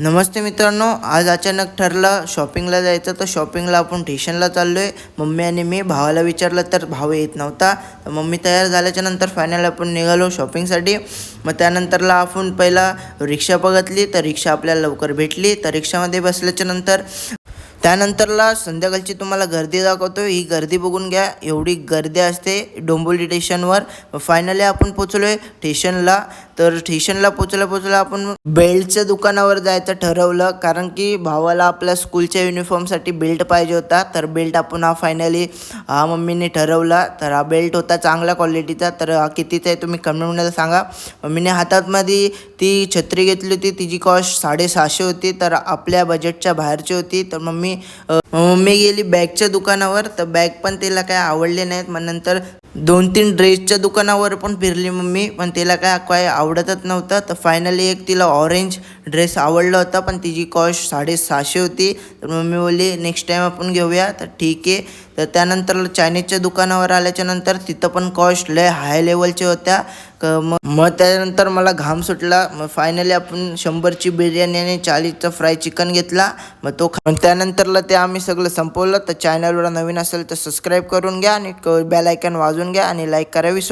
नमस्ते मित्रांनो, आज अचानक ठरलं शॉपिंगला जायचं. तर शॉपिंगला आपण स्टेशनला चाललो आहे. मम्मी आणि मी. भावाला विचारलं तर भाऊ येत नव्हता. तर मम्मी तयार झाल्याच्या नंतर फायनल आपण निघालो शॉपिंगसाठी. मग त्यानंतरला आपण पहिला रिक्षा बघितली, तर रिक्षा आपल्याला लवकर भेटली. तर रिक्षामध्ये बसल्याच्या नंतर त्यानंतरला संध्याकाळची तुम्हाला गर्दी दाखवतो. ही गर्दी बघून घ्या, एवढी गर्दी असते डोंबिवली स्टेशनवर. फायनली आपण पोचलो आहे स्टेशनला. तर स्टेशनला पोचल्या आपण बेल्टच्या दुकानावर जायचं ठरवलं, कारण की भावाला आपल्या स्कूलच्या युनिफॉर्मसाठी बेल्ट पाहिजे होता. तर बेल्ट आपण फायनली मम्मीने ठरवला. तर हा बेल्ट होता चांगल्या क्वालिटीचा. तर हा कितीचा आहे तुम्ही कमेंटमध्ये सांगा. मम्मीने हातातमध्ये ती छत्री घेतली होती, तिची कॉस्ट 650 होती. तर आपल्या बजेटच्या बाहेरची होती. तर मम्मी गेली बॅगच्या दुकानावर. तर बॅग पण तिला काय आवडले नाहीत. मग नंतर 2-3 ड्रेसच्या दुकानावर पण फिरली मम्मी, पण तिला काय आवडतच नव्हतं. तर फायनली एक तिला ऑरेंज ड्रेस आवडला होता, पण तिची कॉस्ट 650 होती. तर मम्मी बोलली नेक्स्ट टाईम आपण घेऊया. तर ठीक आहे. तर त्यानंतर चायनीजच्या दुकानावर आल्याच्या नंतर तिथं पण कॉस्ट लय हाय लेवलच्या होत्या. मग त्यानंतर मला घाम सुटला. मग फायनली आपण 100ची बिर्याणी आणि 40चा फ्राय चिकन घेतला. मग त्यानंतरला ते आम्ही सगळं संपवलं. तर चॅनलवर नवीन असेल तर सबस्क्राईब करून घ्या आणि बेल आयकॉन वाजवून घ्या आणि लाईक करा विसरू